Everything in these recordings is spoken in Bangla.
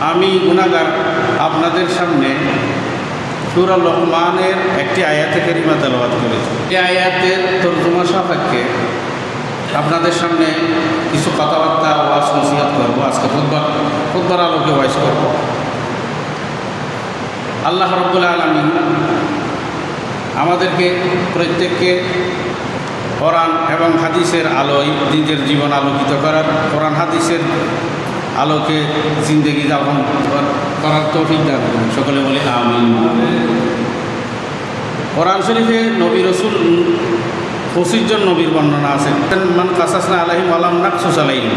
আমি গুনাহগার আপনাদের সামনে সূরা লোকমানের একটি আয়াতে কারিমা তেলাওয়াত করেছি। এই আয়াতের তরজমা সাপেক্ষে আপনাদের সামনে কিছু কথাবার্তা ওয়াজ নসিহত করব। আজকে খুতবার আলোকে ওয়াজ করব। আল্লাহ রাব্বুল আলামিন আমাদেরকে প্রত্যেককে কোরআন এবং হাদিসের আলোয় নিজের জীবন আলোকিত করার, কোরআন হাদিসের আলোকে জিন্দেগি যাপন করার তৌফিক দান করুন। সকলে বলি আমিন। কোরআন শরীফে নবী রাসূল 25 জন নবীর বর্ণনা আছে। মান কাসাসনা আলাইহিম ওয়া লাম নাকসুস আলাইহিম।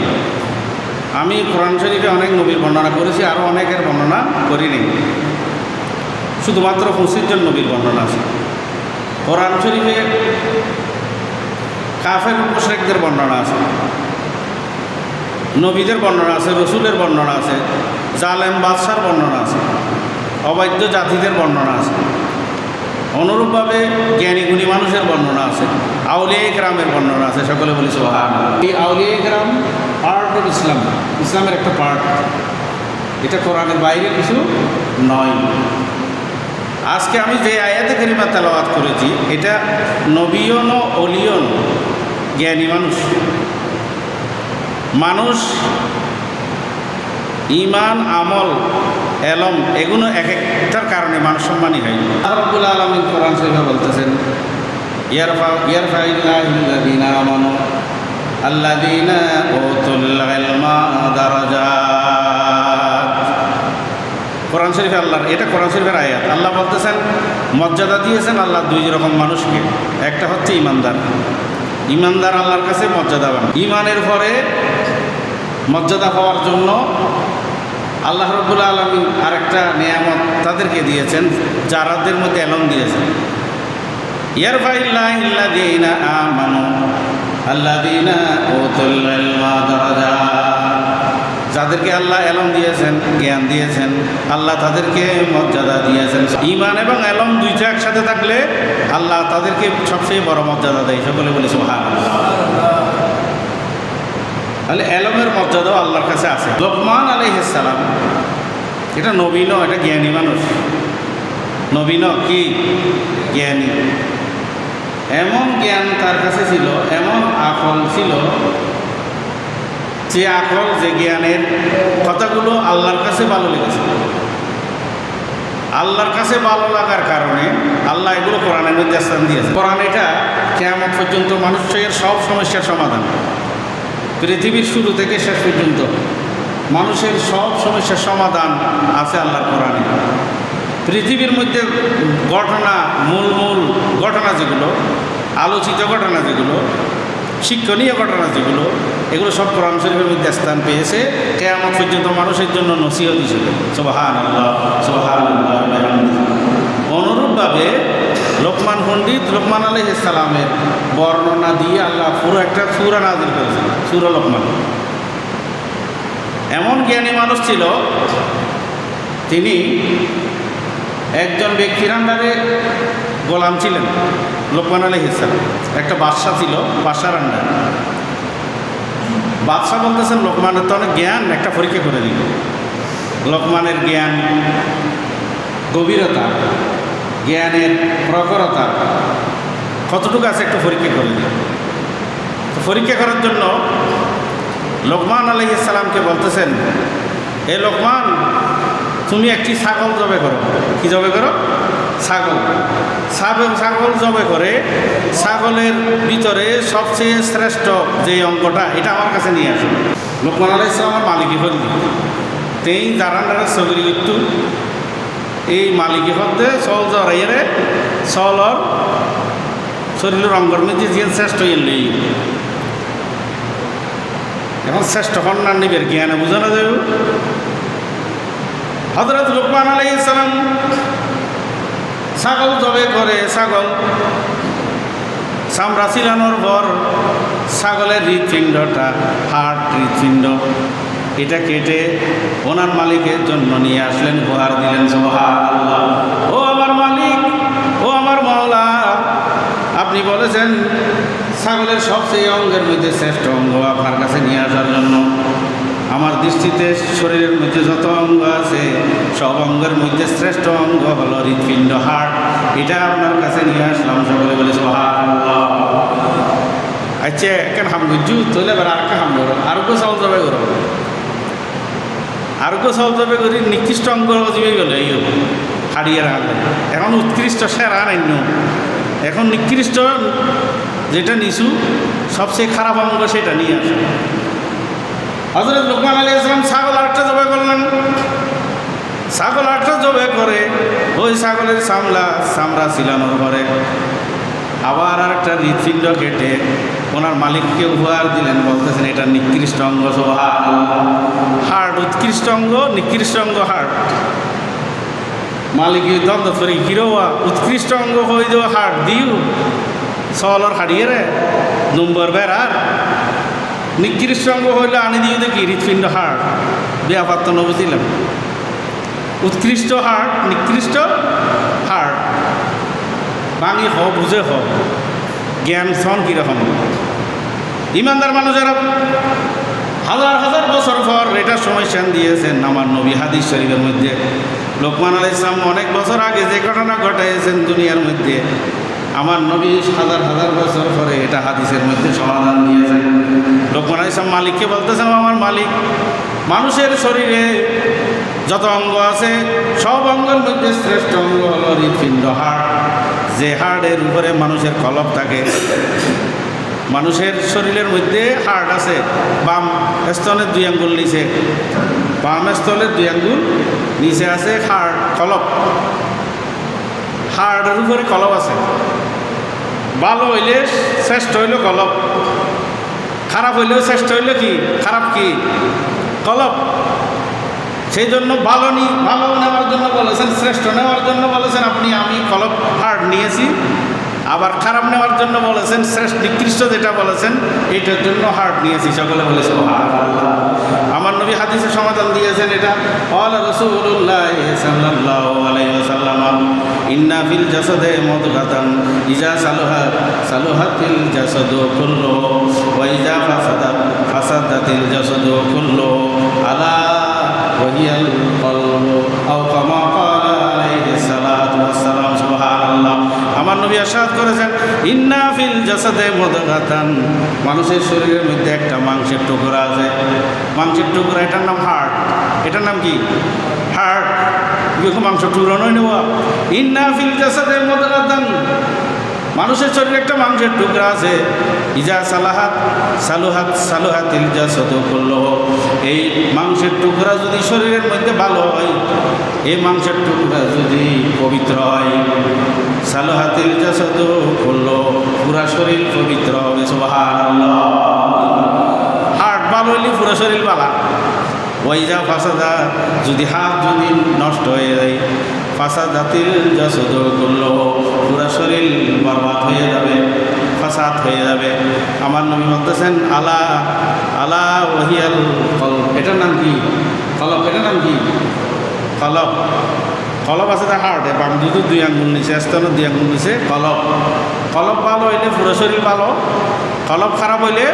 আমি কোরআন শরীফে অনেক নবীর বর্ণনা করেছি, আরও অনেকের বর্ণনা করিনি। শুধুমাত্র 25 জন নবীর বর্ণনা আছে কোরআন শরীফে। কাফের মুশরিকদের বর্ণনা আছে, নবীদের বর্ণনা আছে, রসুলের বর্ণনা আছে, জালেম বাদশার বর্ণনা আছে, অবাধ্য জাতিদের বর্ণনা আছে। অনুরূপভাবে জ্ঞানী গুণী মানুষের বর্ণনা আছে, আউলিয়া ইকরামের বর্ণনা আছে। সকলে বলি সুবহানাল্লাহ। এই আউলিয়া ইকরাম পার্ট অফ ইসলাম, ইসলামের একটা পার্ট। এটা কোরআনের বাইরে কিছু নয়। আজকে আমি যে আয়াতে কারিমা তেলাওয়াত করেছি, এটা নবীয়ন ও অলিয়ন জ্ঞানী মানুষ ইমান, আমল, এলম এগুলো এক একটার কারণে মানুষ সম্মানী হয়। আল্লাহ রাব্বুল আলামিন কোরআন শরীফে বলতেছেন, ইয়ারফাইল্লাহুল্লাযীনা আমানু আল্লাযীনা উতুল ইলমা দারাজাত। কোরআন শরীফে আল্লাহর, এটা কোরআন শরীফের আয়াত। আল্লাহ বলতেছেন মর্যাদা দিয়েছেন আল্লাহ দুই রকম মানুষকে। একটা হচ্ছে ইমানদার আল্লাহর কাছে মর্যাদাবান। ইমানের পরে মর্যাদা পাওয়ার জন্য আল্লাহ রাব্বুল আলামিন আরেকটা নিয়ামত তাদেরকে দিয়েছেন, যারাদের মধ্যে এলম দিয়েছেন। ইয়ারফাইল্লাহুল্লাযীনা আমানু আল্লাযীনা উতুল ইলমা দারাজাত। যাদেরকে আল্লাহ এলম দিয়েছেন, জ্ঞান দিয়েছেন, আল্লাহ তাদেরকে মর্যাদা দিয়েছেন। ঈমান এবং এলম দুইটা একসাথে থাকলে আল্লাহ তাদেরকে সবচেয়ে বড় মর্যাদা দেয়। সকলে বলি সুবহানাল্লাহ। তাহলে এলমের মর্যাদাও আল্লাহর কাছে আছে। লোকমান আলাইহিস সালাম এটা নবী নয়, এটা জ্ঞানী মানুষ। নবী নয় কি জ্ঞানী। এমন জ্ঞান তার কাছে ছিল, এমন আকল ছিল, যে আকল, যে জ্ঞানের কথাগুলো আল্লাহর কাছে ভালো লেগেছে। আল্লাহর কাছে ভালো লাগার কারণে আল্লাহ এগুলো কোরআনের মধ্যে স্থান দিয়েছে। কোরআন এটা কিয়ামত পর্যন্ত মানুষের সব সমস্যার সমাধান। পৃথিবীর শুরু থেকে শেষ পর্যন্ত মানুষের সব সমস্যার সমাধান আছে আল্লাহর কোরআনে। পৃথিবীর মধ্যে ঘটনা, মূল ঘটনা যেগুলো, আলোচিত ঘটনা যেগুলো, শিক্ষণীয় ঘটনা যেগুলো, এগুলো সব কোরআন শরীফের মধ্যে স্থান পেয়েছে। কিয়ামত পর্যন্ত মানুষের জন্য নসিহত হিসেবে। সুবহানাল্লাহ, সুবহানাল্লাহ। অনুরূপভাবে লোকমান পণ্ডিত লোকমান আলাইহিস সালামের বর্ণনা দিয়ে আল্লাহ পুরো একটা সূরা নাযিল করেছেন, সূরা লোকমান। এমন জ্ঞানী মানুষ ছিল, তিনি একজন ব্যক্তির আন্ডারে গোলাম ছিলেন। লোকমান আলাইহিস সালাম একটা বাদশা ছিল, বাদশার আন্ডারে। বাদশা বলতেছেন লোকমানের তো অনেক জ্ঞান, একটা পরীক্ষা করে দিল। লোকমানের জ্ঞান, গভীরতা, জ্ঞানের প্রখরতা কতটুকু আছে একটু পরীক্ষা করে দিল। পরীক্ষা করার জন্য লোকমান আলাইহিস সালামকে বলতেছেন, এ লোকমান, তুমি একটি ছাগল জবে করো। কি জবে করো? ছাগল জবে করে ছাগলের ভিতরে সবচেয়ে শ্রেষ্ঠ যে অঙ্কটা, এটা আমার কাছে নিয়ে আসো। লোকমান আলাইহিস সালাম আমার মালিকি ফল তেই দাঁড়ান্ডারা সগরি একটু এই মালিকি হতে চল জড়াইয়ে চলর শরীরের অঙ্গর মধ্যে যে শ্রেষ্ঠ এলেই এখন শ্রেষ্ঠ কন্যার নিবের জ্ঞানে বোঝানো যাবে। হযরত লোকমান আলাইহিস সালাম ছাগল জবে করে, ছাগল চামড়া ছিলানোর পর ছাগলের হৃৎপিণ্ডটা, হৃৎপিণ্ড এটা কেটে ওনার মালিকের জন্য নিয়ে আসলেন, উপহার দিলেন। সুবহানাল্লাহ। ও আমার মালিক, ও আমার মাওলা, আপনি বলেছেন ছাগলের সবচেয়ে অঙ্গের মধ্যে শ্রেষ্ঠ অঙ্গ আপনার কাছে নিয়ে আসার জন্য। আমার দৃষ্টিতে শরীরের মধ্যে যত অঙ্গ সব অঙ্গের মধ্যে শ্রেষ্ঠ অঙ্গ হলো হৃৎপিণ্ড, হার্ট। এটা আপনার কাছে নিয়ে আসলাম, সকলে বলে সুবহানাল্লাহ। আচ্ছা কেন হাম গুজু তাহলে এবার আর একটা হাম করো, আরোগ্য চাউল জবাই করো, আরোগ্য চাউল জবাই করি নিকৃষ্ট অঙ্গ জীবই গেল এই হারিয়ে রাখলে। এখন উৎকৃষ্ট সেরা নাইন্য, এখন নিকৃষ্ট যেটা নিছু সবচেয়ে খারাপ অঙ্গ সেটা নিয়ে আসে। হযরত লুকমান আলাইহিস সালাম ছাগল আটটা জবাই করলেন। ছাগল আটটা জবাই করে ওই ছাগলের চামড়া ছিলানোর পরে আবার আর একটা হৃৎপিণ্ড কেটে ওনার মালিককে উপহার দিলেন, বলতেছেন এটা নিকৃষ্ট অঙ্গ। সুবহানাল্লাহ। হার্ট উৎকৃষ্ট অঙ্গ, নিকৃষ্ট অঙ্গ হার্ট। মালিক দ্বন্দ্ব করে হিরোয়া উৎকৃষ্ট অঙ্গ হয়ে যাওয়া হার্ট দিও সলর হারিয়ে রে নম্বর বেড়ার নিকৃষ্ট অঙ্গ হইলে আনি দিও দেখি হৃৎপিণ্ড হার্ট ব্যাপারটা নবুঝিলাম। উৎকৃষ্ট হার্ট, নিকৃষ্ট হার্ট, বাঙি হ বুঝে হ জ্ঞান সন কীরকম। ইমানদার মানুষেরা হাজার হাজার বছর পর এটা সমস্যান দিয়েছেন আমার নবী হাদিস শরীফের মধ্যে। লোকমান আলাইহিস সালাম অনেক বছর আগে যে ঘটনা ঘটাইছেন দুনিয়ার মধ্যে, আমার নবী হাজার হাজার বছর পরে এটা হাদিসের মধ্যে সমাধান দিয়েছেন। লোকমান আলাইহিস সালাম মালিককে বলতেছেন, আমার মালিক, মানুষের শরীরে যত অঙ্গ আছে সব অঙ্গের মধ্যে শ্রেষ্ঠ অঙ্গ হলো হৃৎপিণ্ড, হার্ট। যে হার্টের উপরে মানুষের কলব থাকে। মানুষের শরীরের মধ্যে হার্ট আছে, বাম স্তনের 2 আঙ্গুল নিচে, বাম স্তনের 2 আঙ্গুল নিচে আছে হার্ট, কলব। হার্টের উপরে কলব আছে। ভালো হইলে শ্রেষ্ঠ হইল কলব, খারাপ হইলেও শ্রেষ্ঠ হইল কি খারাপ কি কলব। সেই জন্য ভালো নেওয়ার জন্য বলেছেন, শ্রেষ্ঠ নেওয়ার জন্য বলেছেন আপনি, আমি কলব হার্ট নিয়েছি। আবার খারাপ নেওয়ার জন্য বলেছেন, শ্রেষ্ঠ নিকৃষ্ট যেটা বলেছেন এইটার জন্য হার্ট নিয়েছি। সকলে বলে সুবহানাল্লাহ। আমার নবী হাদিসে সমাধান দিয়েছেন এটা। ক্বালা রাসূলুল্লাহ সাল্লাল্লাহু আলাইহি ওয়াসাল্লাম, ইন্না ফিল জাসাদে মুদগাতান ইজা সালুহাতিল জাসাদু কুল্লুহু ওয়া ইজা ফাসাদাতিল জাসাদু কুল্লুহু আলা ওয়া হিয়াল কলবু আও কামা ক্বালা আলাইহিস সালাতু ওয়াস সালাম। সুবহানাল্লাহ। আমার নবী ইরশাদ করেছেন, ইন্না ফিল জাসাদে মুদগাতান, মানুষের শরীরের মধ্যে একটা মাংসের টুকরা আছে। মাংসের টুকরা, এটার নাম হার্ট। এটার নাম কি? হার্ট। মাংস টুকরা নয় নেওয়া। ইন্না ফিল জাসাদে মুদগাতান, মানুষের শরীরে একটা মাংসের টুকরা আছে। ইজা সালুহাতিল জাসাদু কুল্লুহু, এই মাংসের টুকরা যদি শরীরের মধ্যে ভালো হয়, এই মাংসের টুকরা যদি পবিত্র হয়, সালুহাতিল জাসাদু কুল্লুহু, পুরা শরীর পবিত্র হবে। সুবহানাল্লাহ। হার্ট ভালো হইলে পুরা শরীর ভালো। ওয়াইজা ফাসাদা, যদি হাত যদি নষ্ট হয়ে যায়, ফাসাদাতিল জাসাদু কুল্লুহু, পুরা শরীর বরবাদ হয়ে যাবে, ফাসাদ হয়ে যাবে। আমার নবী বলতেছেন, আলা আলা ওয়াহিয়াল কলব, এটার নাম কি? কলব। এটার নাম কি? কলব। কলব আছে তার হার্টে, বাম দুটো 2 আঙ্গুল নিচে, স্তনের 2 আঙ্গুল নিচে কলব। কলব ভালো হইলে পুরো শরীর ভালো, কলব খারাপ হইলে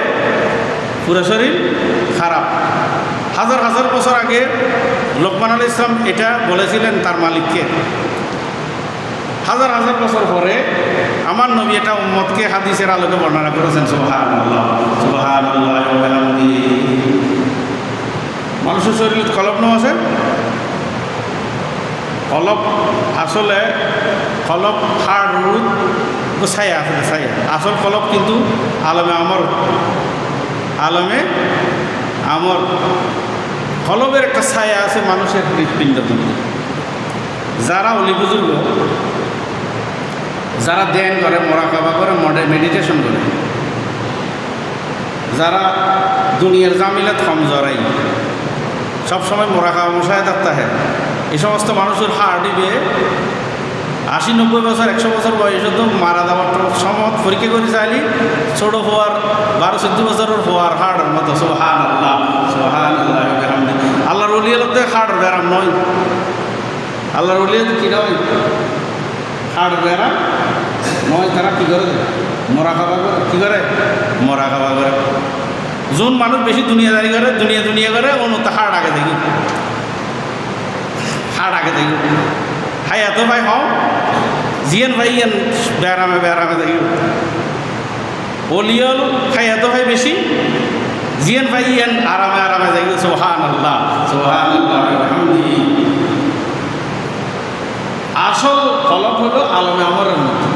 পুরো শরীর খারাপ। হাজার হাজার বছর আগে লোকমান আলাইহিস সালাম এটা বলেছিলেন তার মালিককে। হাজার হাজার বছর পরে আমার নবী এটা উম্মতকে হাদিসের আলোকে বর্ণনা করেছেন। সুবহানাল্লাহ, সুবহানাল্লাহ ওয়া বিহামদিহি। মানুষের শরীরে কলব নাম আছে। কলব আসলে কলব হাড় রুদ ছায়া আছে, ছায়া। আসল কলব কিন্তু আলমে আমর, আলমে আমর। কলবের একটা ছায়া আছে মানুষের হৃৎপিণ্ডের মধ্যে। যারা অলি বুজুর্গ, যারা ধ্যান করে, মোরাকাবা করে, মেডিটেশন করে, যারা দুনিয়ার জামিলাত কম জড়াই, সবসময় মোরাকাবা মুশাহাদাত থাকে, এই সমস্ত মানুষের হার্ট দিবে 80-90 বছর 100 বছর বয়সে তো মারা যাওয়ার সময় পরীক্ষা করে চাইলি ছোটো হওয়ার 12-14 বছরের হওয়ার হাড়ের মতো। সুবহানাল্লাহ, সুবহানাল্লাহ ওয়া বিহামদিহি। আল্লাহর ওলিয়াতে হাড় ব্যারাম নয়, আল্লাহর ওলিয়াতে কী নয়, হাড় ব্যারাম নয়। তারা কী করে? মোরাকাবা করে। কী করে? মোরাকাবা করে। যোন মানুষ বেশি দুনিয়াদারি করে, দুনিয়া করে, অন্য তো হাড় আগে দেখি। হাড় আগে দেখি হাই এত ভাই হও জিয়ান ভাই ইয়ান বেড়ামে বেড়ামে দেখি অলিয়ল খাই এত ভাই বেশি জিয়ান ভাই ইয়ান আরামে আরামে দেখি সুবহানাল্লাহ সুবহানাল্লাহ আলহামদি। আসল কলম হলো আলমে আমরের মধ্যে,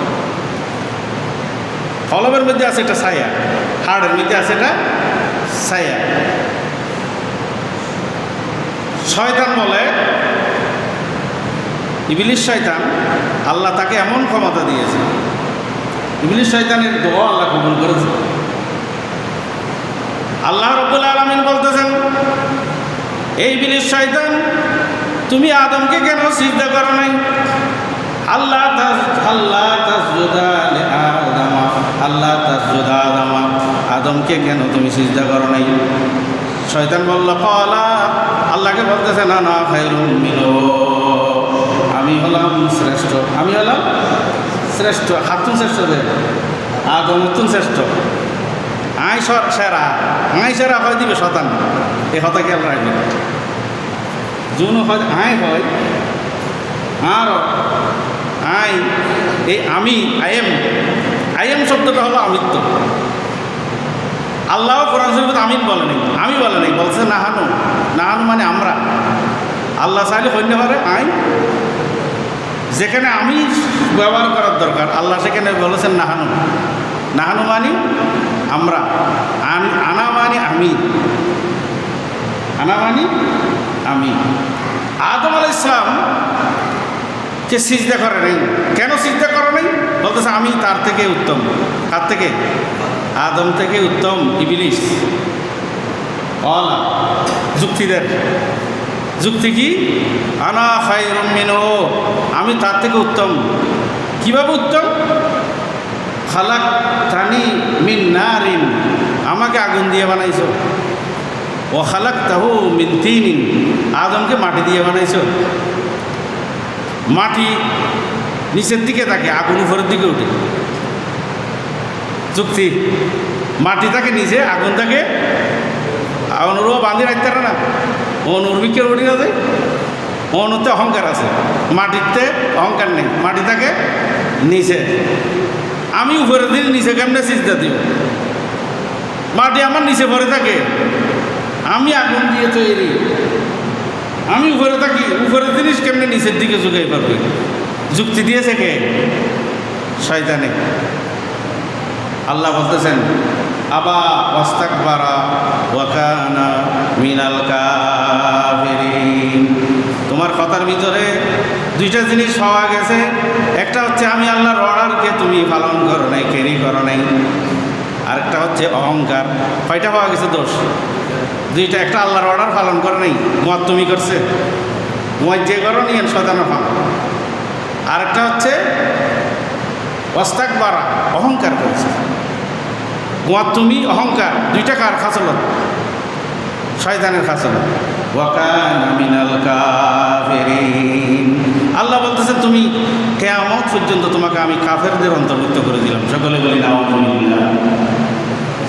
কলমের মধ্যে আছে একটা ছায়া, হাড়ের মধ্যে আছে এটা ছায়া। শয়তান বলে, ইবলিস শয়তান, আল্লাহ তাকে এমন ক্ষমতা দিয়েছে, ইবলিস শয়তানের দোয়া আল্লাহ কবুল করেছে। আল্লাহ রাব্বুল আলামিন বলতেছেন, এই ইবলিস শয়তান তুমি আদমকে কেন সিজদা করো নাই? আল্লাহ তাসজুদা লিআদম, আল্লাহ তাসজুদা আদম, আদমকে কেন তুমি সিজদা করো নাই? শয়তান বলল ক্বালা, আল্লাহকে বলতেছে না না খায়রুম মিনহু, আমি হলাম শ্রেষ্ঠ, আমি হলাম শ্রেষ্ঠ। হাতুন শ্রেষ্ঠ দে আদম তুন শ্রেষ্ঠ, আই সেরা, আই সেরা হয় দিবে শতান, এই হতা খেয়াল রাখবে। জুন হয় আই হয় আর আই, এই আমি আইএম শব্দটা হলো আমিত্ব। আল্লাহ কোরআন শরীফে আমিন বলে নাই, আমি বলে নাই, বলছে নাহানু, নাহানু মানে আমরা। আল্লাহ চাইলে হইতে পারে আই, যেখানে আমি ব্যবহার করার দরকার আল্লাহ সেখানে বলেছেন নাহানু, নাহানু মানি আমরা, আনা মানি আমি, আনা মানি আমি। আদম আলাইহিস সালাম কে সিজদা করে নাই, কেন সিজদা করে নাই? বলতেছে আমি তার থেকে উত্তম। কার থেকে? আদম থেকে উত্তম ইবলিস। যুক্তিদের যুক্তি কি? আনা খায়রুম মিনহু, আমি তার থেকে উত্তম। কিভাবে উত্তম? খালাকতানি মিন নারিন, আমাকে আগুন দিয়ে বানাইছো। ও খালাকতাহু মিন তিনিন, আদমকে মাটি দিয়ে বানাইছো। মাটি নিচের দিকে থাকে, আগুন উপরের দিকে উঠে। যুক্তি, মাটি থাকে নিচে, আগুন থাকে অনুরও বাঁধি রাখতে পারে না, অনুর্বিকে উঠে না যায়। অনুতে অহংকার আছে, মাটিতে অহংকার নেই, মাটি থাকে নিচে। আমি উপরে দিন নিচে কেমনে সিজদা দিব? মাটি আমার নিচে ভরে থাকে, আমি আগুন দিয়ে তৈরি, আমি উপরে থাকি, উপরের জিনিস কেমনে নিচের দিকে ঝুঁকাই পারবে? যুক্তি দিয়েছে কে? শয়তানে। আল্লাহ বলতেছেন আবা ওয়াস্তাকবারা ওয়া কানা মিনাল কাফিরিন, তোমার কথার ভিতরে দুইটা জিনিস পাওয়া গেছে। একটা হচ্ছে আমি আল্লাহর অর্ডারকে তুমি পালন করো নাই, ক্যারি করো নাই। আরেকটা হচ্ছে অহংকার। কয়টা পাওয়া গেছে দোষ? দুইটা। একটা আল্লাহর অর্ডার পালন করে নাই, মত তুমি করছে, মত যে করো নিয়ে শয়তানের পালন। আরেকটা হচ্ছে ওয়াস্তাকবারা, অহংকার করছে। মত তুমি, অহংকার, দুইটা কার খাসলত? শয়তানের খাসলত। ওয়া কানা মিনাল কাফিরিন, আল্লাহ বলতেছে তুমি কিয়ামত পর্যন্ত তোমাকে আমি কাফেরদের অন্তর্ভুক্ত করে দিলাম। সকলে বলি নাউযুবিল্লাহ।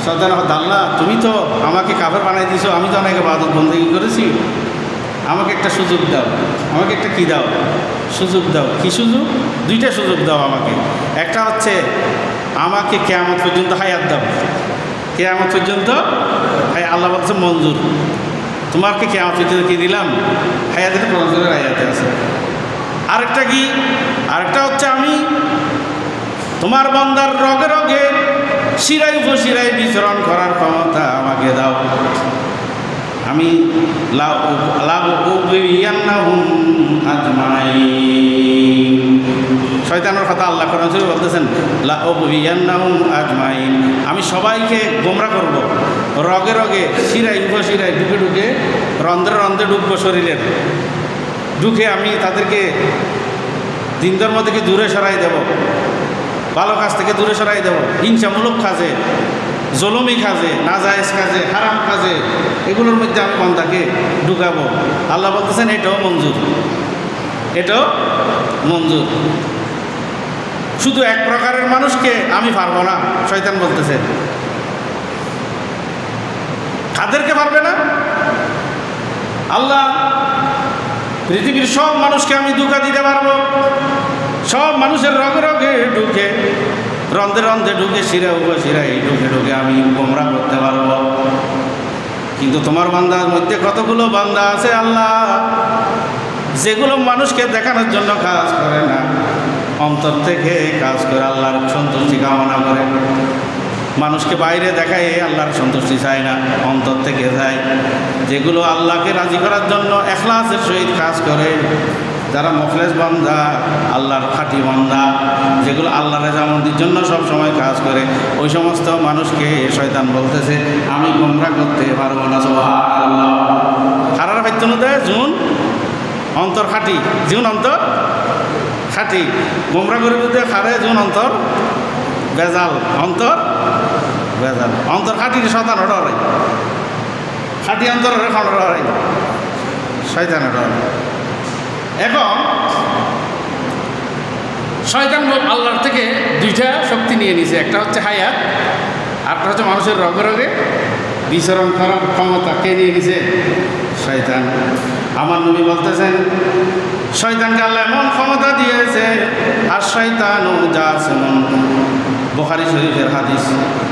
শয়তান আল্লাহ তুমি তো আমাকে কাফের বানাই দিছো, আমি তো অনেক ইবাদত বন্দেগী করেছি, আমাকে একটা সুযোগ দাও, আমাকে একটা কি দাও? সুযোগ দাও। কি সুযোগ? দুইটা সুযোগ দাও আমাকে। একটা হচ্ছে আমাকে কিয়ামত পর্যন্ত হায়াত দাও, কিয়ামত পর্যন্ত আল্লাহ বলছে মঞ্জুর, তোমাকে কিয়ামত পর্যন্ত কি দিলাম? হায়াতের মঞ্জুরের হায়াতে আছে। আরেকটা কি? আরেকটা হচ্ছে আমি তোমার বান্দার রগে রগে শিরায় উপশিরায় বিচরণ করার ক্ষমতা আমাকে দাও। আমি শয়তানের কথা আল্লাহ কোরআন শরীফে বলতেছেন লাউগবিয়ান্নাহুম আজমাইন, আমি সবাইকে গোমরা করব, রগে রগে শিরায় উপশিরায় ঢুকে ঢুকে রন্ধ্রে রন্ধ্রে ঢুকবো, শরীরের ঢুকে আমি তাদেরকে দিন ধর্ম থেকে দূরে সরাই দেব, ভালো কাজ থেকে দূরে সরাই দেব, হিংসামূলক কাজে, জলমি কাজে, নাজায়েজ কাজে, হারাম কাজে, এগুলোর মধ্যে আমি বান্দাকে ঢুকাবো। আল্লাহ বলতেছেন এটাও মঞ্জুর, এটাও মঞ্জুর। শুধু এক প্রকারের মানুষকে আমি পারবো না, শয়তান বলতেছে। কাদেরকে পারবে না? আল্লাহ পৃথিবীর সব মানুষকে আমি ধোঁকা দিতে পারবো, সব মানুষের রগে রগে ঢুকে, রন্ধে রন্ধে ঢুকে, শিরা উপশিরায় ঢুকে ঢুকে আমি গোমরাহ করতে পারবো। কিন্তু তোমার বান্দার মধ্যে কতগুলো বান্দা আছে আল্লাহ, যেগুলো মানুষকে দেখানোর জন্য কাজ করে না, অন্তর থেকে কাজ করে আল্লাহর সন্তুষ্টি কামনা করে। মানুষকে বাইরে দেখায় আল্লাহর সন্তুষ্টি চায় না, অন্তর থেকে চায়। যেগুলো আল্লাহকে রাজি করার জন্য ইখলাসের সহিত কাজ করে, যারা মুখলেস বান্দা, আল্লাহর খাঁটি বান্দা, যেগুলো আল্লাহর রেজামন্দির জন্য সব সময় কাজ করে, ওই সমস্ত মানুষকে শয়তান বলতেছে আমি গোমরাহ করতে পারবো না। সুবহানাল্লাহ। খারাপ পাইতো না দেয় জুন অন্তর খাঁটি, জুন অন্তর খাঁটি, গোমরাহ করে বলতে খারে জুন অন্তর বেজাল, অন্তর বেজাল, অন্তর খাঁটি শয়তান ডরে, খাঁটি অন্তর ডরে, শয়তানের ডরে। এখন শয়তান আল্লাহর থেকে দুইটা শক্তি নিয়ে নিছে, একটা হচ্ছে হায়াত, আরটা হচ্ছে মানুষের রগে রগে বিচরণ করার ক্ষমতা। কে নিয়ে নিছে? শয়তান। আমার নবী বলতেছেন শয়তানকে আল্লাহ এমন ক্ষমতা দিয়েছে, আর শয়তানও জাসিমুন। বুখারী শরীফের হাদিস,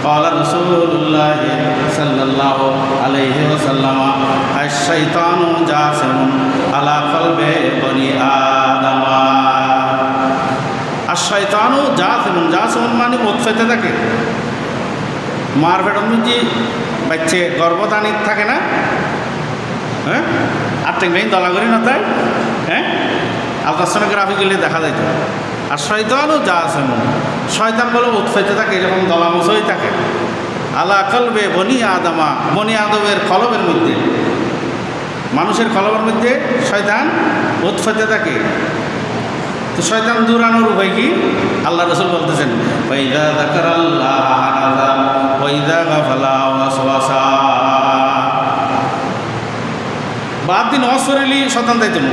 ক্বালা রাসূলুল্লাহ সাল্লাল্লাহু আলাইহি ওয়াসাল্লাম আশ-শাইতানু জাসিমুন আলা কলবি বনি আদম। আশ-শাইতানু জাসিমুন, জাসিমুন মানে উৎফেতে থাকে, মার বেড়ন যে বাচ্চে গর্ভদানি থাকে না, হ্যাঁ, আর টেঙ্গাই দলাগরি না তাই, হ্যাঁ, আলট্রাসোনোগ্রাফি গেলে দেখা যাইত। আর শয়তানও যা আছে মনে, শয়তান বলে উৎফেতে থাকে, এরকম দলামসই থাকে। আলা কলবে বনি আদমা, বনি আদমের কলবের মধ্যে, মানুষের কলবের মধ্যে শয়তান উৎফেতে থাকে। তো শয়তান দূরানোর উপায় কি? আল্লাহ রাসূল বলতেছেন ওয়াইদা যাকারাল্লাহ হানাযা ওয়াইদা গাফালা ওয়াসওয়াসা। বাদ দিন নমাজ পড়লি শয়তান যাইত না,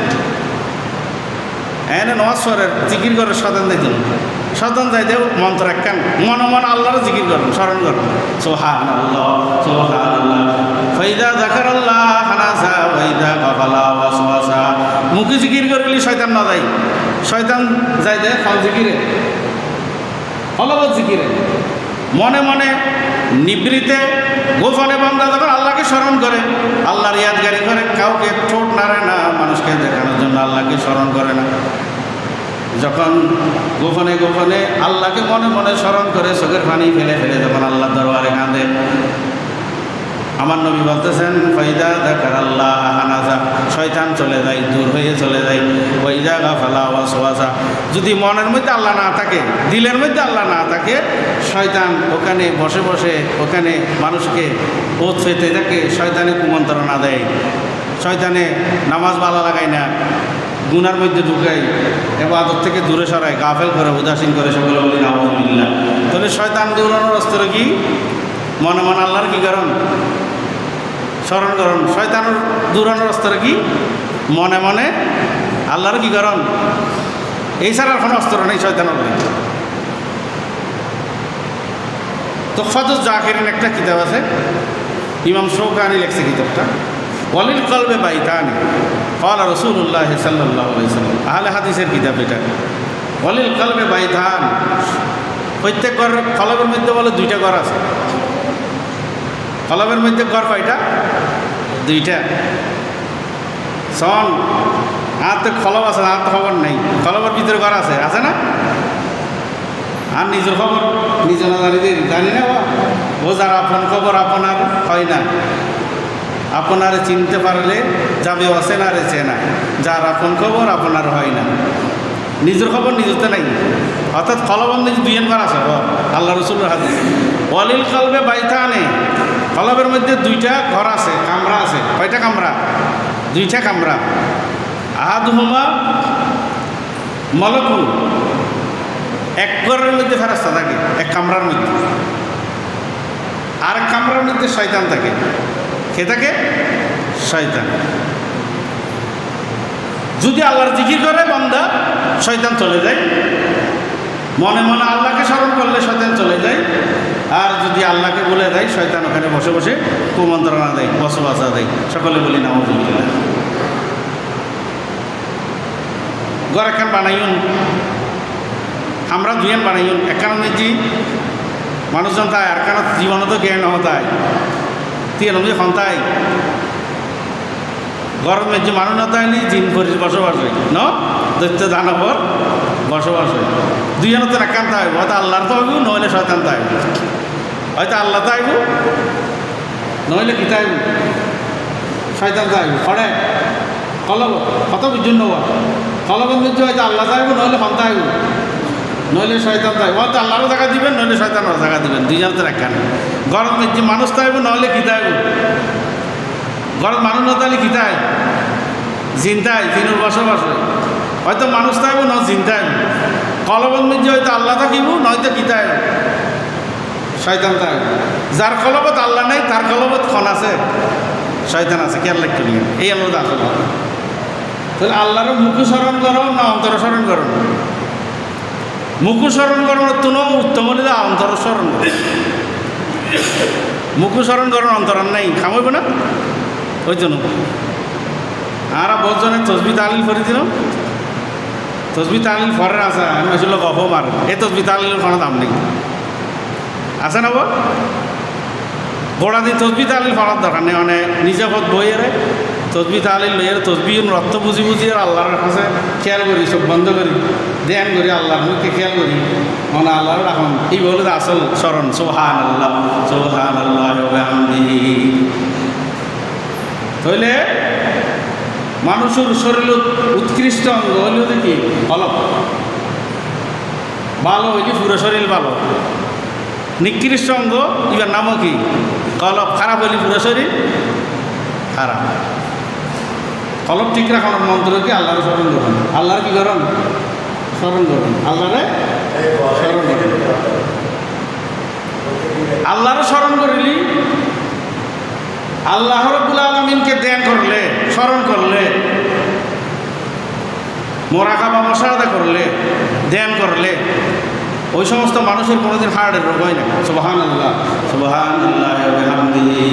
এনে নমাজ পড়ের জিকির করে শয়তান যাইত না। শয়তান যাইতে মন্ত্র একখান মনে মনে আল্লাহর জিকির করেন, স্মরণ করেন, সুবহানাল্লাহ সুবহানাল্লাহ। ওয়াইদা যাকারাল্লাহ হানাযা ওয়াইদা গাফালা ওয়াসওয়াসা। মুখে জিকির করলি শয়তান না যায়, শয়তান যাই দেয় ফল জিকিরে, ফলবত জিকিরে, মনে মনে নিবৃতে গোপনে বান্দা যখন আল্লাহকে স্মরণ করে, আল্লাহর ইয়াদগারি করে, কাউকে ঠোঁট নাড়ে না, মানুষকে দেখানোর জন্য আল্লাহকে স্মরণ করে না। যখন গোপনে গোপনে আল্লাহকে মনে মনে স্মরণ করে, চোখের পানি ফেলে ফেলে যখন আল্লাহ দরবারে কাঁদে, আমার নবী বলতেছেন ফাইদা যাকারাল্লাহ হানাযা, শয়তান চলে যায়, দূর হয়ে চলে যায়। ওয়াইদা গাফালা ওয়াসওয়াসা, যদি মনের মধ্যে আল্লাহ না থাকে, দিলের মধ্যে আল্লাহ না থাকে, শয়তান ওখানে বসে বসে ওখানে মানুষকে ওত ফেতে থাকে, শয়তানে কুমন্ত্রণা দেয়, শয়তানে নামাজ ভালো লাগায় না, গুনার মধ্যে ঢুকায়, ইবাদত থেকে দূরে সরায়, গাফেল করে, উদাসীন করে, সকলে বলি নাউযুবিল্লাহ। তাহলে শয়তান দূরানোর অস্ত্র কি? মনে মনে আল্লাহর কি কারণ স্মরণ করুন। শয়তানের দূরানোর অস্ত্র কি? মনে মনে আল্লাহর কি কারণ। এই ছাড়া কোনো অস্ত্র নেই শয়তানের। তোফাতুজ জাকিরিন একটা কিতাব আছে, ইমাম শৌকানি লেখছে কিতাবটা, ওয়ালিল কলবে বাইতানি ক্বালা রাসূলুল্লাহ সাল্লাল্লাহু আলাইহি ওয়াসাল্লাম। আহলে হাদিসের কিতাব এটা। ওয়ালিল কলবে বাইতান, প্রত্যেক ঘর কলবের মধ্যে বলে দুইটা ঘর আছে। কলবের মধ্যে ঘর কয়টা? দুইটা। শোন, আর তো কলব আছে, আর তো খবর নেই, কলবের ভিতরে ঘর আছে, আছে না? আর নিজের খবর নিজে না জানি না, ও যার আপন খবর আপনার হয় না। আপনারে চিনতে পারলে যাবে অচেনারে চেনা, যার আপন খবর আপনার হয় না। নিজের খবর নিজেতে নাই, অর্থাৎ কলবের দুইজন ঘর আছে। আল্লাহ রাসূলের হাদিস, ওয়ালিল কলবে বাইতানে, কলবের মধ্যে দুইটা ঘর আছে, কামরা আছে। কয়টা কামরা? দুইটা কামরা। আহাদুহুমা মালাকুন, এক ঘরের মধ্যে ফেরেশতা থাকে, এক কামরার মধ্যে। আর এক কামরার মধ্যে শয়তান থাকে। কে থাকে? শয়তান। যদি আল্লাহর জিকির করে বান্দা, শয়তান চলে যায়। মনে মনে আল্লাহকে স্মরণ করলে শয়তান চলে যায়। আর যদি আল্লাহকে বলে দেয়, শয়তান ওখানে বসে বসে কুমন্ত্রণা দেয়, ওয়াসওয়াসা দেয়। সকলে বলি নাউযুবিল্লাহ। ঘর একখান বানাইন, আমরা দুইয়ান বানাইন, একখান নিজি মানুষজন তাই আর কারণ জীবনে তো জ্ঞান হতায় তিন নদী সন্তাই গরম মেজি মানুষ নতায়নি জিন পরির বসবাস হয় ন দৈত্য দানবর বসবাস হয় দুইজনের তো একখান তাইব, হয়তো আল্লাহর তো হইব, নইলে শয়তান তাইব, হয়তো আল্লাহ তাইব নইলে কি তাইব শয়তান তাইব। পড়ে কলব কত বুঝুন নেব কলবের মধ্যে হয়তো আল্লাহ তাইব, নইলে সন্তাইব, নইলে শয়তান তাইব, হয়তো আল্লাহরও জায়গা দিবেন, নইলে শয়তানও জায়গা দিবেন, দুইজনের তো একখান। গরম মেজি মানুষ তাইব, নইলে কি তাইব, গরম মানুষ নতাইলে কি তাই জিনতাই, জিনুর বসবাস হয়, হয়তো মানুষ তাইব ন জিনতাইব, কলবের মধ্যে হয়তো আল্লাহ থাকিব, নয়তো কি তাইব শয়তান তাইব। যার কলবত আল্লাহ নেই তার কলবত ক্ষণ আছে, শয়তান আছে, কেয়ার লিখতে নিয়ে এই আল্লাহ আসল কথা। তাহলে আল্লাহর মুখু স্মরণ করো না অন্তর স্মরণ করো? মুখু স্মরণ করার তো উত্তম হলে অন্তর স্মরণ করো। মুখু স্মরণ করার অন্তরণ নেই, খামাইব না ওই জন্য। আর বজনের তসবি তালিল করে দিলাম, তসবি তালিল ফরের আছে, আমি আসলে গপ মার এই তসবি তালিলের কোনো দাম নেই, আছে না বল? গোড়া দিন তসবি তালিল ফরার দরকার নেই, মানে নিজে পথ বইয়ের তসবি তালিল লইয়ের তসবি রক্ত বুঝি বুঝি আর আল্লাহর কাছে খেয়াল করি, সব বন্ধ করি, ধ্যান করি, আল্লাহর মুখে খেয়াল করি, মানে আল্লাহর এখন এই বলে আসল স্মরণ। সুবহান আল্লাহ সুবহান আল্লাহ হইলে মানুষের শরীর উৎকৃষ্ট অঙ্গ হইলেও দেখি কলব ভালো হইলে পুরো শরীর ভালো, নিকৃষ্ট অঙ্গ ইবার নামও কি কলব, খারাপ হইলে পুরো শরীর খারাপ। কলব ঠিক রাখানোর মন্ত্র কি আল্লাহর স্মরণ করুন, আল্লাহর কি করুন স্মরণ করুন, আল্লাহরে স্মরণ করুন, আল্লাহরে স্মরণ করিলি আল্লাহ রাব্বুল আলামিনকে ধ্যান করলে স্মরণ করলে মোরাকাবা মুশাহাদা করলে ধ্যান করলে ওই সমস্ত মানুষের কোনোদিন হার্টের রোগ হয় না। সুবহানাল্লাহ সুবহানাল্লাহ ওয়া বিহামদিহি।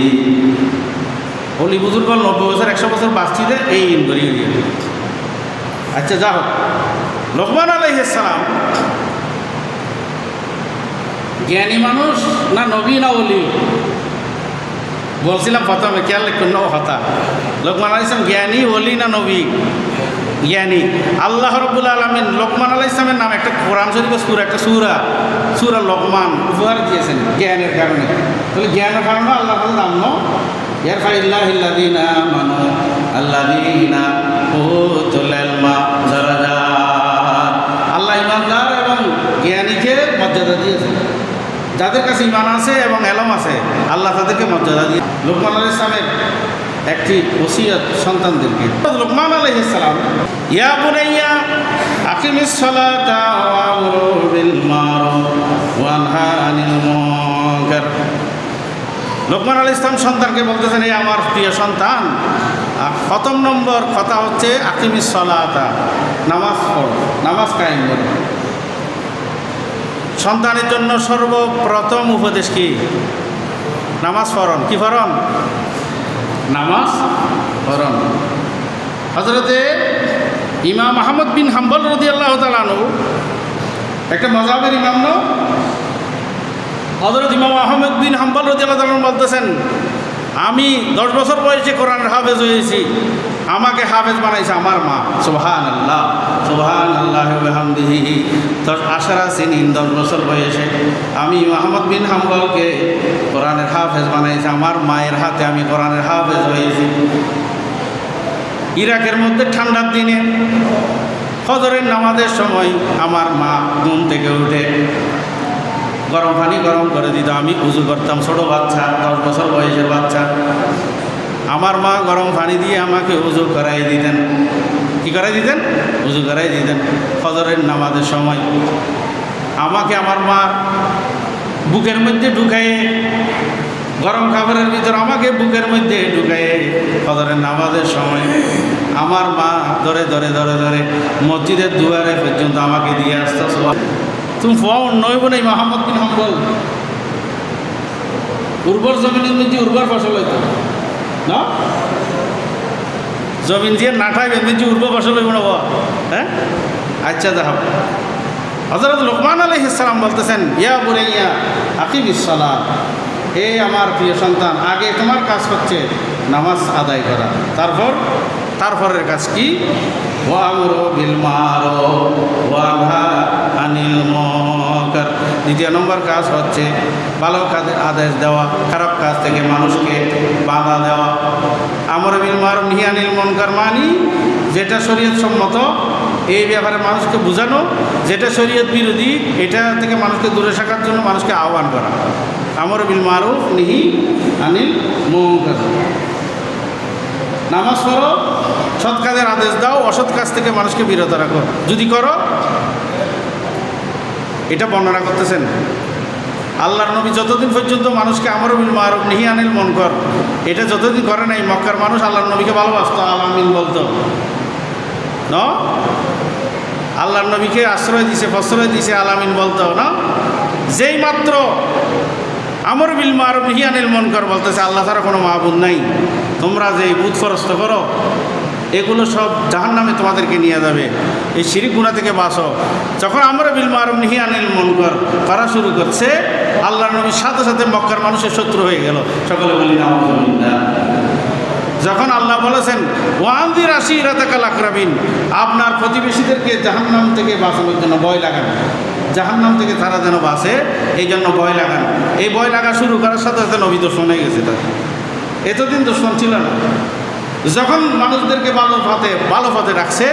ওলি বুজুর্গ 90 বছর 100 বছর বাঁচতে এই ইন করিয়ে দিয়ে। আচ্ছা যা হোক, লোকমান আলাইহিস সালাম জ্ঞানী মানুষ না নবী না ওলি? বলছিলাম প্রথমে খেয়াল রাখুন হতা, লোকমান আলাইহিস সালাম জ্ঞানী ওলি না নবী? জ্ঞানী। আল্লাহ রাব্বুল আলামিন লোকমান আলাইহিস সালামের নাম একটা কোরআন শরীফের সূরা, একটা সূরা লোকমান উপহার দিয়েছেন জ্ঞানের কারণে। তাহলে জ্ঞানের কারণে আল্লাহ তাআলা নাম নো ইয়ারফাইল্লাহিল্লাযীনা আমানু আল্লাযীনা উতুল ইলমা দারাজাত। আল্লাহ ইমানদার এবং জ্ঞানীকে মর্যাদা দিয়েছেন, যাদের কাছে ইমান আছে এবং এলম আছে আল্লাহ তাদেরকে মর্যাদা দিয়ে। লোকমান আলাইহিস সালামের একটি ওসিয়ত সন্তানদেরকে। লোকমান আলাইহিস সালাম ইয়া বুনাইয়া আকিমিস সালাতা ওয়া আমুর বিল মারুফ ওয়া আনহা আনিল মুনকার। লোকমান আলাইহিস সালাম সন্তানকে বলতেছেন, এই আমার প্রিয় সন্তান, প্রথম নম্বর কথা হচ্ছে আকিমিস সালাতা, নামাজ পড়ো, নামাজ কায়েম করো। সন্তানের জন্য সর্বপ্রথম উপদেশ কি? নামাজ পড়ন। কি পড়ন? নামাজ পড়ন। হযরতে ইমাম আহমদ বিন হাম্বল রাদিয়াল্লাহু তাআলা আনহু একটা মাযহাবের ইমাম ন, হযরত ইমাম আহমদ বিন হাম্বল রাদিয়াল্লাহু তাআলা বলতেছেন, আমি 10 বছর বয়সে কোরআনের হাফেজ হয়েছি, আমাকে হাফেজ বানাইছে আমার মা। সুবহানাল্লাহ সুবহানাল্লাহ ওয়া বিহামদিহি। 10 বছর বয়সে আমি আহমদ বিন হাম্বলকে কোরআনের হাফেজ বানাইছে, আমার মায়ের হাতে আমি কোরআনের হাফেজ হয়েছি। ইরাকের মধ্যে ঠান্ডার দিনে ফজরের নামাজের সময় আমার মা ঘুম থেকে উঠে গরম পানি গরম করে দিত, আমি উজু করতাম। ছোটো বাচ্চা, 10 বছর বয়সের বাচ্চা, আমার মা গরম পানি দিয়ে আমাকে উজু করাই দিতেন। কী করাই দিতেন? উজু করাই দিতেন। ফজরের নামাজের সময় আমাকে আমার মা বুকের মধ্যে ঢুকাইয়ে, গরম খাবারের ভিতর আমাকে বুকের মধ্যে ঢুকাইয়ে ফজরের নামাজের সময় আমার মা ধরে ধরে ধরে ধরে মসজিদের দুয়ারে পর্যন্ত আমাকে দিয়ে আসতো। তুমি ফোন নইব না আহমদ বিন হাম্বল, উর্বর জমিনের মধ্যে উর্বর ফসল হইত না, জমিন দিয়ে নাঠাই বেঁধে যে উর্ব ফসল হইব না হ্যাঁ। আচ্ছা দেখো হযরত লোকমান আলাইহিস সালাম বলতেছেন ইয়া বুনাইয়া আকিমিস সালাত, হে আমার প্রিয় সন্তান, আগে তোমার কাজ হচ্ছে নামাজ আদায় করা, তারপরের কাজ কি? ওয়ামুরু বিল মারুফ ওয়া নাহা আনিল মুনকার। দ্বিতীয় নম্বর কাজ হচ্ছে ভালো কাজের আদেশ দেওয়া, খারাপ কাজ থেকে মানুষকে বাধা দেওয়া। আমর বিল মারুফ নাহি আনিল মুনকার মানে যেটা শরীয়ত সম্মত এই ব্যাপারে মানুষকে বোঝানো, যেটা শরীয়ত বিরোধী এটা থেকে মানুষকে দূরে থাকার জন্য মানুষকে আহ্বান করা। আমর বিল মারুফ নাহি আনিল মুনকার। নামাজ পড়ো, সৎ কাজের আদেশ দাও, অসৎ কাজ থেকে মানুষকে বিরত রাখো। যদি করো, এটা বর্ণনা করতেছেন আল্লাহর নবী যতদিন পর্যন্ত মানুষকে আমর বিল মারুফ নাহি আনিল মুনকার এটা যতদিন করে নাই, মক্কার মানুষ আল্লাহর নবীকে ভালোবাসতো, আলামিন বলতো না, আল্লাহর নবীকে আশ্রয় দিছে, প্রশ্রয় দিছে, আলামিন বলতো না। যেই মাত্র আমর বিল মারুফ নাহি আনিল মুনকার বলতেছে আল্লাহ ছাড়া কোনো মাবুদ নাই, তোমরা যে বুত ফরস্ত করো এগুলো সব জাহান্নামে তোমাদেরকে নিয়ে যাবে, এই শিরক গুনাহ থেকে বাঁচো। যখন আমর বিল মারুফ নাহি আনিল মুনকার করা শুরু করছে, আল্লাহর নবীর সাথে সাথে মক্কার মানুষের শত্রু হয়ে গেল। সকলে বলি আলহামদুলিল্লাহ। যখন আল্লাহ বলেছেন ওয়ানজির আশিরাতাকাল আকরাবিন, আপনার প্রতিবেশীদেরকে জাহান্নাম থেকে বাঁচানোর জন্য ভয় লাগান, জাহান্নাম থেকে তারা যেন বাঁচে এই জন্য ভয় লাগান। এই ভয় লাগা শুরু করার সাথে সাথে নবী দুশমন হয়ে গেছে। তার এতদিন দুশমন ছিল না। যখন মানুষদেরকে ভালো পথে রাখছে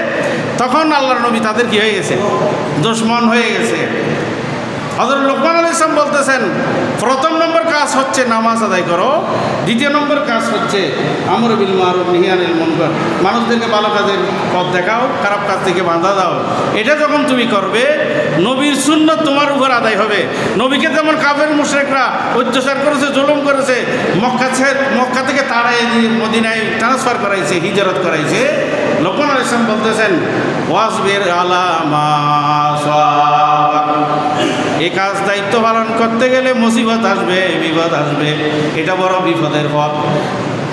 তখন আল্লাহর নবী তাদের কি হয়ে গেছে? দুশমন হয়ে গেছে। হযরত লোকমান আলাইহিস সালাম বলতেছেন প্রথম নম্বর কাজ হচ্ছে নামাজ আদায় করো, দ্বিতীয় নম্বর কাজ হচ্ছে আমর বিল মারুফ নাহি আনিল মুনকার, মানুষদেরকে ভালো কাজের পথ দেখাও, খারাপ কাজ থেকে বাধা দাও। এটা যখন তুমি করবে নবীর সুন্নাত তোমার উপর আদায় হবে। নবীকে যেমন কাফের মুশরিকরা অত্যাচার করেছে, জুলুম করেছে, মক্কা থেকে তাড়াইয়ে দিয়ে মদিনায় ট্রান্সফার করাইছে, হিজরত করাইছে, লোকমান আলাইহিস সালাম বলতেছেন ওয়াসবির আলা মা সাবাক, এই কাজ দায়িত্ব পালন করতে গেলে মুসিবত আসবে, বিপদ আসবে, এটা বড় বিপদের পথ।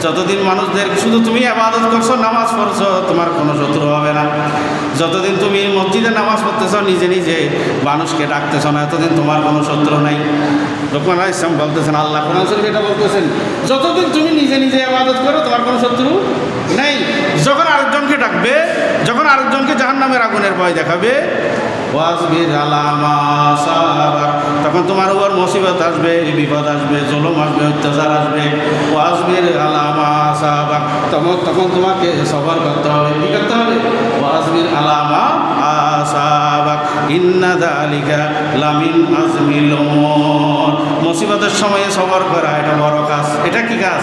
যতদিন মানুষদের শুধু তুমি ইবাদত করছো, নামাজ পড়ছো, তোমার কোনো শত্রু হবে না। যতদিন তুমি মসজিদে নামাজ পড়তেছ, নিজে নিজে মানুষকে ডাকতেছ না, এতদিন তোমার কোনো শত্রু নাই। লোকমান আলাইহিস সালাম বলতেছেন, আল্লাহ কোরআন শরীফে এটা বলতেছেন, যতদিন তুমি নিজে নিজে ইবাদত করো তোমার কোনো শত্রু নাই। যখন আরেকজনকে ডাকবে, যখন আরেকজনকে জাহান্নামের আগুনের ভয় দেখাবে, ওয়াসবির আলা মা সাবাক, তখন তোমার উপর মুসিবত আসবে, বিপদ আসবে, জুলুম আসবে, অত্যাচার আসবে। ওয়াসবির আলা মা সাবাক, তখন তোমাকে সবর করতে হবে। কি করতে হবে? ওয়াসবির আলা মা সাবাক ইন্না যালিকা লামিন আজমিল উমুর, মুসিবতের সময়ে সবর করা এটা বড় কাজ। এটা কি কাজ?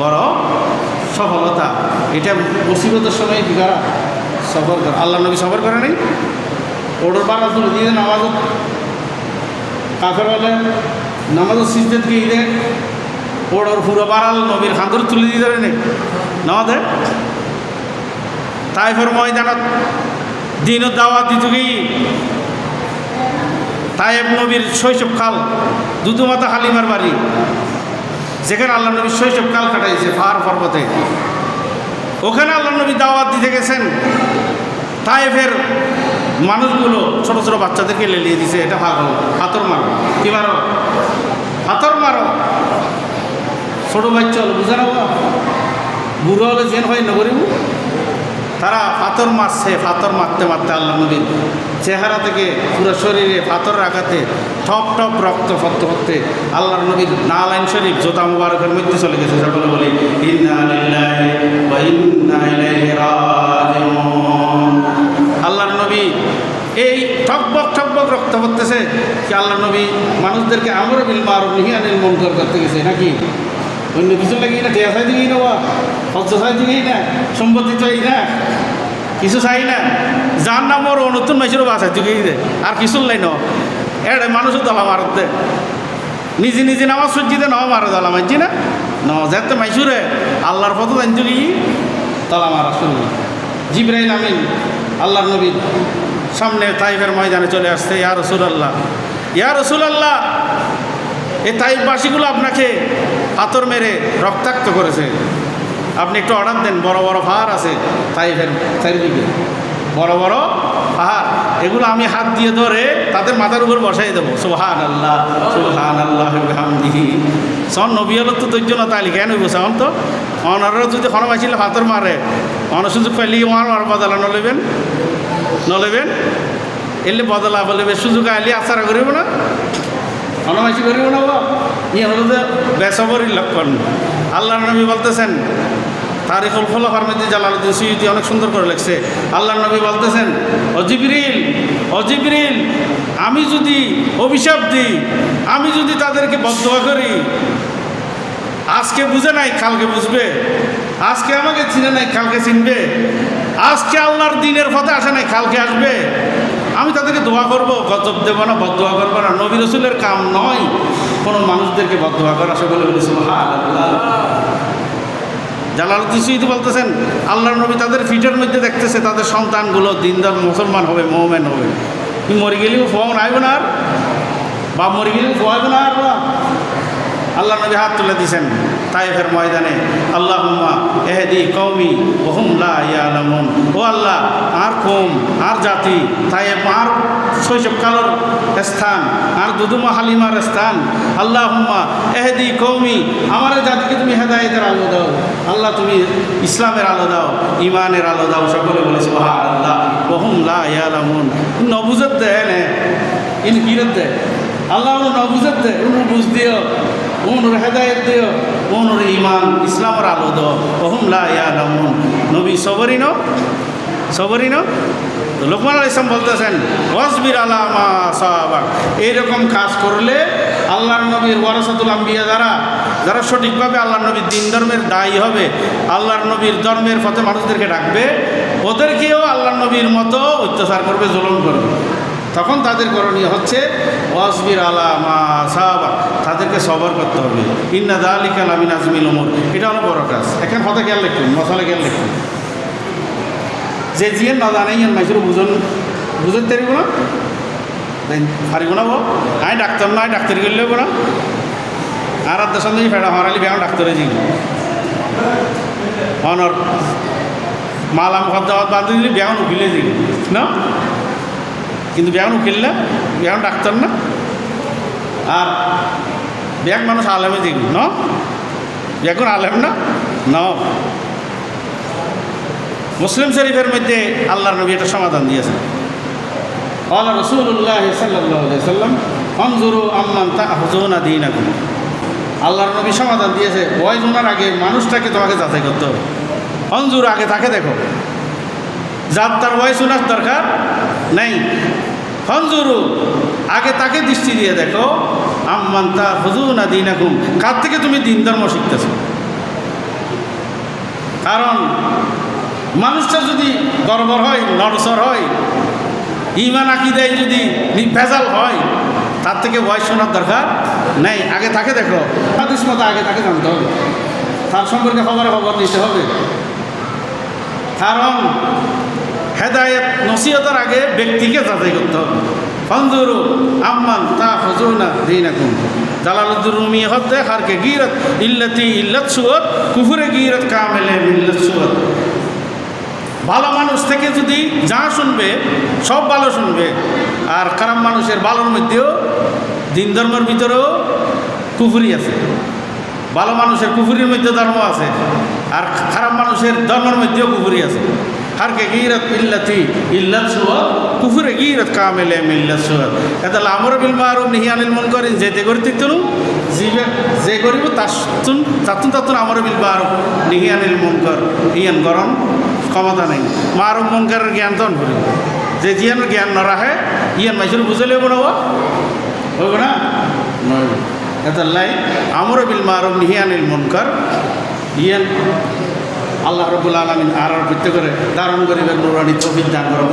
বড় সফলতা। এটা মুসিবতের সময় কি করা? সবর করা। আল্লাহ নবী সবর করে নাই? ওটার বাড়া তুলে দিয়ে নামাজও কাফের হলে নামাজও সিজদাত গিয়ে দেয়, ওটার পুরো বাড়াল নবীর খান্দর তুলে দিয়ে দেবে নেই নামাজে। তাইফের ময়দানত দিনও দাওয়াত দিত কি তাইফ নবীর শৈশবকাল, দুধুমাতা হালিমার বাড়ি, যেখানে আল্লাহ নবীর শৈশবকাল কাটাইছে পাহাড় পর্বতে, ওখানে আল্লাহ নবী দাওয়াত দিতে গেছেন। তাইফের মানুষগুলো ছোট ছোট বাচ্চাদেরকে লেলিয়ে দিছে, এটা পাগল, হাতর মারো। কি মারো? হাতর মারো। ছোটো বাচ্চা হলো বুঝে না, বুড়ো হলে জেন হয় না করিব। তারা পাথর মারছে, পাথর মারতে মারতে আল্লাহ নবীর চেহারা থেকে পুরো শরীরে পাথর রাখাতে ঠপ ঠপ রক্ত পড়তে পড়তে আল্লাহর নবীর নালাইন শরীফ জোতা মুবারকের মধ্যে চলে গেছে। সকলে বলি ইন্না লিল্লাহি ওয়া ইন্না ইলাইহি রাজিউন। আল্লাহর নবী এই ঠকবক ঠকবক রক্ত পড়তেছে কি আল্লাহর নবী মানুষদেরকে আমর বিল মারুফ নাহি আনিল মুনকার করতে গেছে নাকি? অন্য কিছু লাগি না, টেয়া চাই দিকেই নেওয়া, খরচ চাই দিকেই না, সম্পত্তি চাই না, কিছু চাই না, যার নাম ওর নতুন মাইসেরও বাসায় দিকেই দে, আর কিছু লাই ন এড়ে মানুষও দলা মারতে নিজে নিজে নামাজ সজ্জিতে ন মারে দলা মারছি না ন যাতে মাইসুরে আল্লাহর পথ জানতো কি তলা মারা শুরু। জিবরাইল আমিন আল্লাহর নবীর সামনে তাইফের ময়দানে চলে আসছে, ইয়া রাসূলুল্লাহ, ইয়া রাসূলুল্লাহ, এই তাইফবাসীগুলো আপনাকে পাথর মেরে রক্তাক্ত করেছে, আপনি একটু অর্ডার দেন, বড় বড় পাহাড় আছে তাইফের চারিদিকে, বড় বড় পাহাড়, এগুলো আমি হাত দিয়ে ধরে তাদের মাথার উপর বসাই দেবো। সুবহানাল্লাহ সুবহানাল্লাহ বিহামদিহি। সন নবী হলো তো তোর জন্য তাইলে কেন হইব সন তো অনারও যদি হনমাইছিল হাতর মারে অনসুযোগ পাইলে আর বদলা নলেবেন নলেবেন এলে বদলা বলবে সুযোগ আইলে আচারা করিব না, হনমাইশি করিব না। ইয়ে হলো যে বেসবরির লক্ষণ। আল্লাহ নবী বলতেছেন, তারিখুল খুলাফার মধ্যে জালালউদ্দিন সুয়ুতী অনেক সুন্দর করে লিখছে। আল্লাহ নবী বলতেছেন, ও জিবরিল, আমি যদি অভিশাপ দিই, আমি যদি তাদেরকে বদদোয়া করি, আজকে বুঝে নাই কালকে বুঝবে, আজকে আমাকে চিনে নাই কালকে চিনবে, আজকে আল্লাহর দিনের পথে আসে নাই কালকে আসবে, আমি তাদেরকে দোয়া করব, গজব দেব না, বদদোয়া করবো না। নবী রাসূলের কাম নয় কোনো মানুষদেরকে বদদোয়া করা। সকলে বলি সুবহানাল্লাহ। জালালউদ্দিন সুয়ুতী বলতেছেন, আল্লাহর নবী তাদের ফিটের মধ্যে দেখতেছে তাদের সন্তানগুলো দিনদার মুসলমান হবে, মুমিন হবে। তুই মরে গেলেও ফোন আইব না, আর বা মরে গেলেও ফোয়াইব না। আর আল্লাহ নবী হাত তুলে দিয়েছেন তাইফের ময়দানে, আল্লাহুম্মা এহদি কওমি ওয়া হুম লা ইয়ালামুন। ও আল্লাহ, আর কওম আর জাতি তাইফ আর শৈশবকালের স্থান আর দুদুমা হালিমার স্থান, আল্লাহুম্মা এহদি কওমি, আমার জাতিকে তুমি হেদায়েতের আলো দাও। আল্লাহ তুমি ইসলামের আলো দাও, ইমানের আলো দাও। সকলে বলে সুবহানাল্লাহ। ওয়া হুম লা ইয়ালামুন। নবুজত দেয় না, ইন কিরত দেয় আল্লাহ, নবুজত দেয়, বুঝ দিও, ওর হেদায়েত দিও, ওর ইমান ইসলামের আলো দাও। ওহুম লা ইয়ালামুন। নবী সবরিনো তো লোকমান আলাইহিস সালাম বলতেছেন, ওয়াসবির আলা মা সাবাক। এইরকম কাজ করলে আল্লাহর নবীর ওয়ারাসাতুল আম্বিয়া যারা সঠিকভাবে আল্লাহর নবীর দিন ধর্মের দায়ী হবে, আল্লাহর নবীর ধর্মের পথে মানুষদেরকে ডাকবে, ওদেরকেও আল্লাহর নবীর মতো অত্যাচার করবে, জুলুম করবে। তখন তাদের করণীয় হচ্ছে ওয়াসবির আলা মা সাবাক, তাদেরকে সবর করতে হবে। ইন্না যালিকা লামিন আজমিল উমুর। এটা অনেক বড় কাজ। এখন কথা খেয়াল রাখুন, মশলা খেয়াল রাখুন। যে জিয়ে না জানে ইয়ান মাইসুর বুঝতে পারিব না, পারিব না। আই ডাক্তার না, ডাক্তারি করলেও না। আর দেশ ফেড়া হারালি ব্যায়াম ডাক্তারে জি অনর মালাম খদ্দাওয়াত বান্ধি দিলে ব্যায়াম উকিলে জি না, কিন্তু ব্যায়াম উকিল না, ব্যায়াম ডাক্তার না। আর ব্যায়াম মানুষ আলেমে জি ন, এখন আলেম না ন। মুসলিম শরীফের মধ্যে আল্লাহর নবী এটা সমাধান দিয়েছেন। ক্বালা রাসূলুল্লাহ সাল্লাল্লাহু আলাইহি ওয়াসাল্লাম, ফানজুরু আম্মান তা'খুযুনা দীনাকুম। আল্লাহর নবী সমাধান দিয়েছে, ওয়াজ শোনার আগে মানুষটাকে তোমাকে যাচাই করতে হবে। ফানজুরু, আগে তাকে দেখো, যার তার ওয়াজ শোনার দরকার নেই। ফানজুরু, আগে তাকে দৃষ্টি দিয়ে দেখো, আম্মান তা'খুযুনা দীনাকুম, কার থেকে তুমি দিন ধর্ম শিখতেছো। কারণ মানুষটা যদি গড়বড় হয়, নড়চড় হয়, ইমান আকীদায় যদি ভেজাল হয়, তার থেকে ওয়াজ শোনার দরকার নেই। আগে তাকে দেখো, হাদিস মতো আগে তাকে জানতে হবে, তার সম্পর্কে খবর নিতে হবে। কারণ হেদায়েত নসিহতের আগে ব্যক্তিকে যাচাই করতে হবে। ফানজুরু আম্মান তা'খুযুনা দীনাকুম। জালালউদ্দিন রুমি হতে হারকে গীরত ইল্লাতি ইল্লাত সুয়ত, কুফরে গীরত কামেলে মিল্লাত সুয়ত। ভালো মানুষ থেকে যদি যা শুনবে সব ভালো শুনবে, আর খারাপ মানুষের ভালোর মধ্যেও দিন ধর্মের ভিতরেও কুফরি আছে। ভালো মানুষের কুফরির মধ্যে ধর্ম আছে, আর খারাপ মানুষের ধর্মের মধ্যেও কুফরি আছে। হারকে গীরত ইল্লাতি ইল্লাত সুয়ত, কুফরে গীরত কামেলে মিল্লাত সুয়ত। এটা আমর বিল মারুফ নাহি আনিল মুনকার যেতে করিতে তুন যে করিব তাতুন তাতুন আমর বিল মারুফ নাহি আনিল মুনকার ইয়ান করণ ক্ষমতা নেই। মারুফ মুনকারের জ্ঞান তন করি, যে জিয়ানের জ্ঞান ন রাখে ইয়ান মাইসুর বুঝে লেব না, হইব না নয়। এটা লাই আমর বিল মারুফ নাহি আনিল মুনকার ইয়ান আল্লাহ রাব্বুল আলামিন আর ভিত্তি করে ধারণ করিবেন নুরানি তৌফিক দান করো।